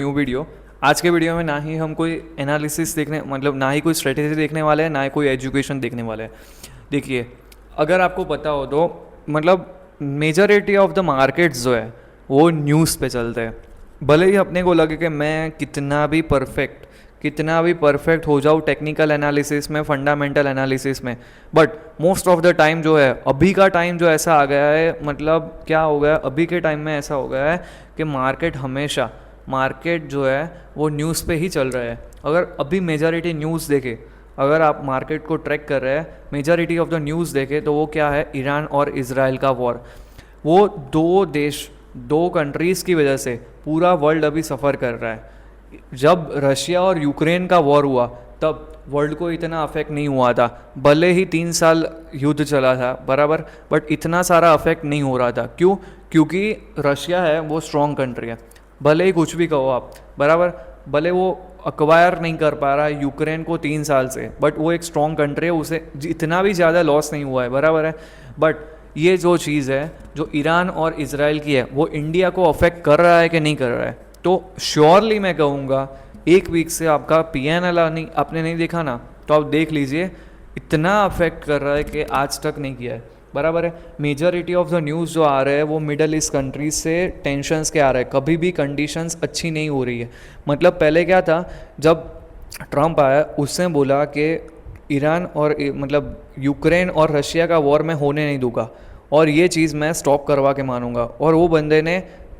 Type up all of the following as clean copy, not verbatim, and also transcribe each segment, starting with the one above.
New video. आज के video में ना ही हम कोई एनालिसिस देखने मतलब ना ही कोई स्ट्रेटेजी देखने वाले हैं, ना ही कोई एजुकेशन देखने वाले हैं। देखिए, अगर आपको पता हो तो मतलब मेजॉरिटी ऑफ द मार्केट्स जो है वो न्यूज़ पे चलते हैं। भले ही अपने को लगे कि मैं कितना भी परफेक्ट हो जाऊँ टेक्निकल एनालिसिस में, फंडामेंटल एनालिसिस में, but most of the time जो है, अभी का टाइम जो ऐसा आ गया है, मतलब क्या हो गया, अभी के टाइम में ऐसा हो गया है कि मार्केट जो है वो न्यूज़ पे ही चल रहा है। अगर अभी मेजॉरिटी न्यूज़ देखे, अगर आप मार्केट को ट्रैक कर रहे हैं, मेजॉरिटी ऑफ द न्यूज़ देखे तो वो क्या है, ईरान और इजराइल का वॉर। वो दो कंट्रीज़ की वजह से पूरा वर्ल्ड अभी सफ़र कर रहा है। जब रशिया और यूक्रेन का वॉर हुआ तब वर्ल्ड को इतना अफेक्ट नहीं हुआ था, भले ही 3 साल युद्ध चला था बराबर, बट इतना सारा अफेक्ट नहीं हो रहा था। क्यों? क्योंकि रशिया है वो स्ट्रॉन्ग कंट्री है, भले ही कुछ भी कहो आप बराबर, भले वो अक्वायर नहीं कर पा रहा है यूक्रेन को 3 साल से, बट वो एक स्ट्रॉन्ग कंट्री है, उसे इतना भी ज़्यादा लॉस नहीं हुआ है बराबर है। बट ये जो चीज़ है जो ईरान और इजराइल की है, वो इंडिया को अफेक्ट कर रहा है कि नहीं कर रहा है? तो श्योरली मैं कहूँगा, एक वीक से आपका PNL नहीं, आपने नहीं देखा ना, तो आप देख लीजिए, इतना अफेक्ट कर रहा है कि आज तक नहीं किया है बराबर है। मेजॉरिटी ऑफ द न्यूज़ जो आ रहे हैं वो मिडल ईस्ट कंट्रीज से टेंशन्स के आ रहे हैं, कभी भी कंडीशंस अच्छी नहीं हो रही है। मतलब पहले क्या था, जब ट्रम्प आया उसने बोला कि ईरान और मतलब यूक्रेन और रशिया का वॉर मैं होने नहीं दूंगा, और ये चीज़ मैं स्टॉप करवा के मानूंगा, और वो बंदे ने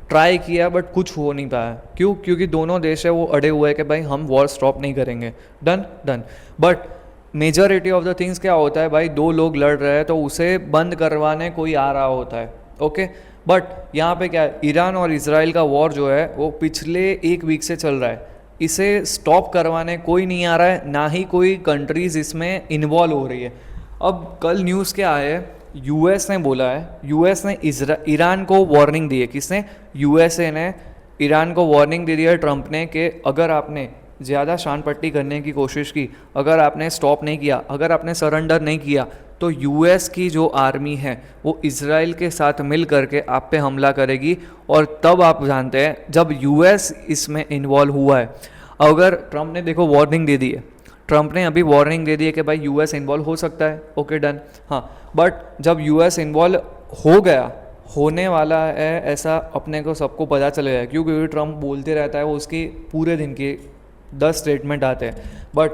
ट्राई किया बट कुछ हो नहीं पाया। क्यों? क्योंकि दोनों देश है वो अड़े हुए हैं कि भाई हम वॉर स्टॉप नहीं करेंगे, done done. But majority of the things क्या होता है भाई, दो लोग लड़ रहे हैं तो उसे बंद करवाने कोई आ रहा होता है, ओके। बट यहाँ पे क्या है, ईरान और इजराइल का वॉर जो है वो पिछले एक वीक से चल रहा है, इसे स्टॉप करवाने कोई नहीं आ रहा है, ना ही कोई कंट्रीज़ इसमें इन्वॉल्व हो रही है। अब कल न्यूज़ क्या है, यूएस ने बोला है, यूएस ने ईरान को वार्निंग दी है। किसने? यूएसए ने ईरान को वार्निंग दे दी है ट्रंप ने, कि अगर आपने ज़्यादा शान पट्टी करने की कोशिश की, अगर आपने स्टॉप नहीं किया, अगर आपने सरेंडर नहीं किया, तो यूएस की जो आर्मी है वो इजराइल के साथ मिल करके आप पे हमला करेगी। और तब आप जानते हैं जब यूएस इसमें इन्वॉल्व हुआ है, अगर ट्रंप ने देखो वार्निंग दे दी है, ट्रंप ने अभी वार्निंग दे दी है कि भाई यूएस इन्वॉल्व हो सकता है, ओके डन, हाँ। बट जब यूएस इन्वॉल्व हो गया, होने वाला है ऐसा अपने को सबको पता चलेगा, क्योंकि ट्रंप बोलते रहता है, वो उसकी पूरे दिन की 10 स्टेटमेंट आते हैं। बट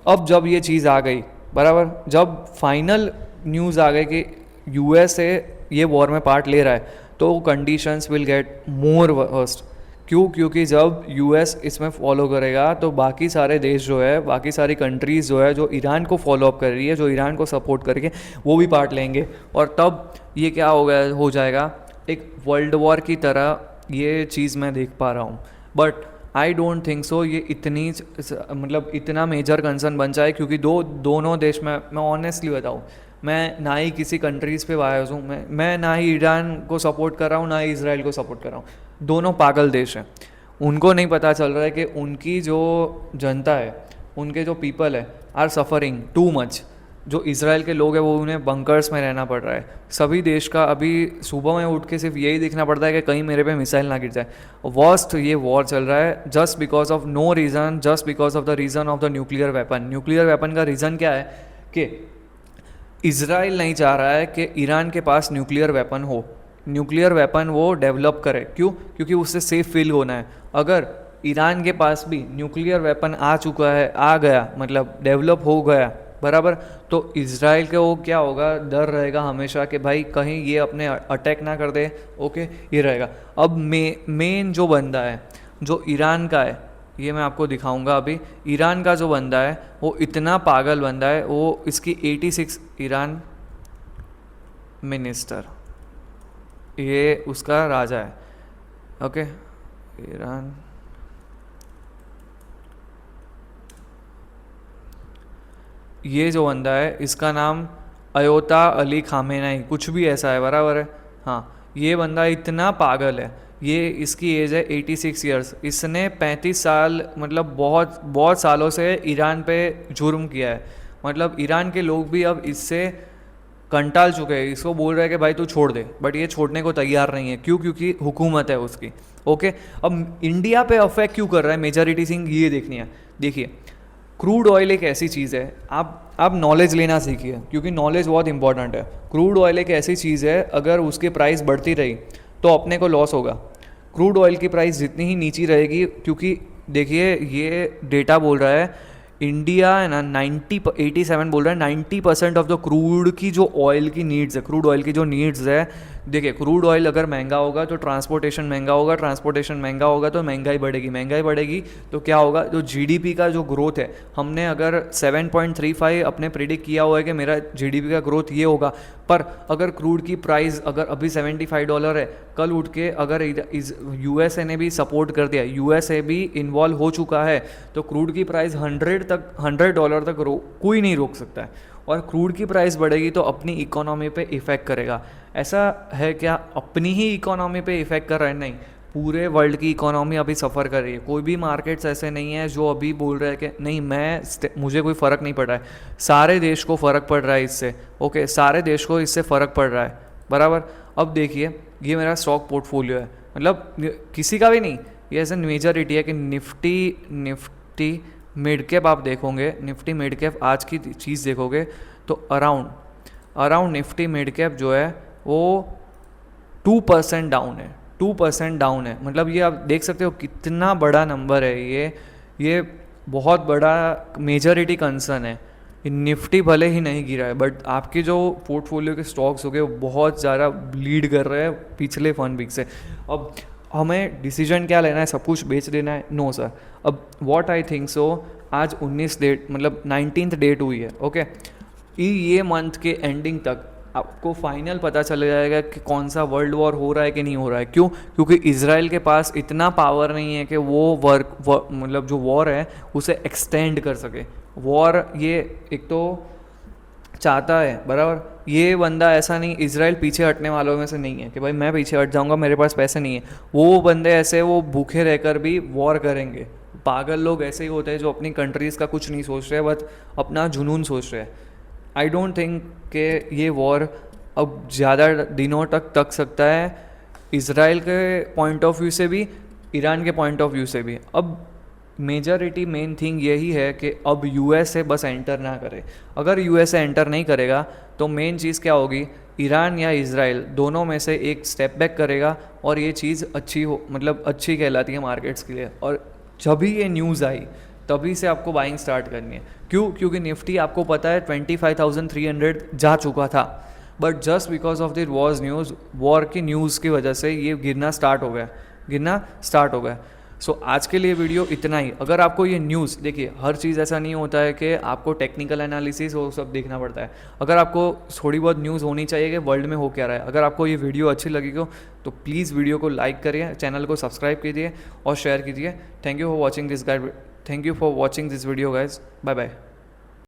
अब जब ये चीज़ आ गई बराबर, जब फाइनल न्यूज़ आ गई कि यूएसए ये वॉर में पार्ट ले रहा है, तो conditions will get more worst. क्यों? क्योंकि जब यूएस इसमें फॉलो करेगा तो बाकी सारे देश जो है, बाकी सारी कंट्रीज़ जो है, जो ईरान को फॉलो अप कर रही है, जो ईरान को सपोर्ट करके, वो भी पार्ट लेंगे। और तब ये क्या हो जाएगा, एक वर्ल्ड वॉर की तरह ये चीज़ मैं देख पा रहा हूँ। But I don't think so ये इतनी मतलब इतना मेजर कंसर्न बन जाए, क्योंकि दोनों देश में, मैं ऑनेस्टली बताऊँ, मैं ना ही किसी कंट्रीज़ पे बायस हूँ, मैं ना ही ईरान को सपोर्ट कर रहा हूँ, ना ही इसराइल को सपोर्ट कर रहा हूँ। दोनों पागल देश हैं। उनको नहीं पता चल रहा है कि उनकी जो जनता है, उनके जो पीपल है, आर सफ़रिंग टू मच। जो इसराइल के लोग हैं वो, उन्हें बंकर्स में रहना पड़ रहा है। सभी देश का अभी सुबह में उठ के सिर्फ यही देखना पड़ता है कि कहीं मेरे पे मिसाइल ना गिर जाए। वर्स्ट ये वॉर चल रहा है just because of no reason, just because of the reason of the nuclear weapon. Nuclear weapon का रीज़न क्या है कि इसराइल नहीं चाह रहा है कि ईरान के पास न्यूक्लियर वेपन हो, न्यूक्लियर वेपन वो डेवलप करे। क्यों? क्योंकि उससे सेफ फील होना है। अगर ईरान के पास भी न्यूक्लियर वेपन आ चुका है, आ गया मतलब डेवलप हो गया बराबर, तो इसराइल के वो क्या होगा, डर रहेगा हमेशा कि भाई कहीं ये अपने अटैक ना कर दे, ओके, ये रहेगा। अब मेन जो बंदा है जो ईरान का है, ये मैं आपको दिखाऊंगा अभी। ईरान का जो बंदा है वो इतना पागल बंदा है, वो इसकी 86 ईरान मिनिस्टर, ये उसका राजा है, ओके। ईरान, ये जो बंदा है इसका नाम अयोता अली खामेनेई कुछ भी ऐसा है बराबर है, हाँ। ये बंदा इतना पागल है, ये इसकी एज है 86 ईयर्स। इसने 35 साल मतलब बहुत बहुत सालों से ईरान पे जुर्म किया है। मतलब ईरान के लोग भी अब इससे कंटाल चुके हैं, इसको बोल रहे हैं कि भाई तू छोड़ दे, बट ये छोड़ने को तैयार नहीं है। क्यों? क्योंकि हुकूमत है उसकी। ओके, अब इंडिया पे अफेक्ट क्यों कर रहा है, मेजॉरिटी थिंग ये देखनी है। देखिए, क्रूड ऑयल एक ऐसी चीज़ है, आप नॉलेज लेना सीखिए, क्योंकि नॉलेज बहुत इंपॉर्टेंट है। क्रूड ऑयल एक ऐसी चीज़ है, अगर उसकी प्राइस बढ़ती रही तो अपने को लॉस होगा। क्रूड ऑयल की प्राइस जितनी ही नीची रहेगी, क्योंकि देखिए ये डेटा बोल रहा है, इंडिया है ना 87 बोल रहा है 90% ऑफ द क्रूड की जो ऑयल की नीड्स है, क्रूड ऑयल की जो नीड्स है। देखिए, क्रूड ऑयल अगर महंगा होगा तो ट्रांसपोर्टेशन महंगा होगा, ट्रांसपोर्टेशन महंगा होगा तो महंगाई बढ़ेगी, महंगाई बढ़ेगी तो क्या होगा, जो जीडीपी का जो ग्रोथ है, हमने अगर 7.35 अपने प्रिडिक्ट किया हुआ है कि मेरा जीडीपी का ग्रोथ ये होगा, पर अगर क्रूड की प्राइस अगर अभी $75 है, कल उठ के अगर यूएसए ने भी सपोर्ट कर दिया, यूएसए भी इन्वॉल्व हो चुका है, तो क्रूड की प्राइस $100 तक कोई नहीं रोक सकता है। और क्रूड की प्राइस बढ़ेगी तो अपनी इकोनॉमी पे इफ़ेक्ट करेगा। ऐसा है क्या अपनी ही इकोनॉमी पे इफ़ेक्ट कर रहा है? नहीं, पूरे वर्ल्ड की इकोनॉमी अभी सफ़र कर रही है। कोई भी मार्केट्स ऐसे नहीं है जो अभी बोल रहे हैं कि नहीं मुझे कोई फ़र्क नहीं पड़ रहा है। सारे देश को फ़र्क पड़ रहा है इससे। ओके, सारे देश को इससे फ़र्क पड़ रहा है, बराबर। अब देखिए, ये मेरा स्टॉक पोर्टफोलियो है, मतलब किसी का भी नहीं, ये ऐसे मेजॉरिटी है कि निफ्टी मिड कैप आप देखोगे, निफ्टी मिड कैप आज की चीज़ देखोगे तो अराउंड निफ्टी मिड कैप जो है वो 2% डाउन है, 2% डाउन है। मतलब ये आप देख सकते हो कितना बड़ा नंबर है ये बहुत बड़ा मेजॉरिटी कंसर्न है। निफ्टी भले ही नहीं गिरा है, बट आपके जो पोर्टफोलियो के स्टॉक्स हो गए वो बहुत ज़्यादा लीड कर रहे हैं पिछले 1 वीक से। अब हमें डिसीजन क्या लेना है, सब कुछ बेच देना है? No sir. अब व्हाट आई थिंक सो, आज 19 डेट मतलब 19th डेट हुई है, ओके। ये मंथ के एंडिंग तक आपको फाइनल पता चल जाएगा कि कौन सा वर्ल्ड वॉर हो रहा है कि नहीं हो रहा है। क्यों? क्योंकि इजराइल के पास इतना पावर नहीं है कि वो मतलब जो वॉर है उसे एक्सटेंड कर सके। वॉर ये एक तो चाहता है, बराबर। ये बंदा ऐसा नहीं, इजराइल पीछे हटने वालों में से नहीं है कि भाई मैं पीछे हट जाऊंगा, मेरे पास पैसे नहीं है। वो बंदे ऐसे वो भूखे रहकर भी वॉर करेंगे। पागल लोग ऐसे ही होते हैं जो अपनी कंट्रीज़ का कुछ नहीं सोच रहे, बस अपना जुनून सोच रहे हैं। आई डोंट थिंक कि ये वॉर अब ज़्यादा दिनों तक सकता है, इजराइल के पॉइंट ऑफ व्यू से भी, ईरान के पॉइंट ऑफ व्यू से भी। अब मेजॉरिटी मेन थिंग यही है कि अब यूएसए बस एंटर ना करे। अगर यूएसए एंटर नहीं करेगा तो मेन चीज़ क्या होगी, ईरान या इजराइल दोनों में से एक स्टेप बैक करेगा और ये चीज़ अच्छी हो, मतलब अच्छी कहलाती है मार्केट्स के लिए। और जब भी ये न्यूज़ आई तभी से आपको बाइंग स्टार्ट करनी है। क्यों? क्योंकि निफ्टी आपको पता है 25,300 जा चुका था, but just because of the war की न्यूज़ की वजह से ये गिरना स्टार्ट हो गया। सो आज के लिए वीडियो इतना ही। अगर आपको ये न्यूज़, देखिए हर चीज़ ऐसा नहीं होता है कि आपको टेक्निकल एनालिसिस वो सब देखना पड़ता है। अगर आपको थोड़ी बहुत न्यूज़ होनी चाहिए कि वर्ल्ड में हो क्या रहा है। अगर आपको ये वीडियो अच्छी लगी हो तो प्लीज़ वीडियो को लाइक करिए, चैनल को सब्सक्राइब कीजिए और शेयर कीजिए। Thank you for watching this video guys. Bye bye.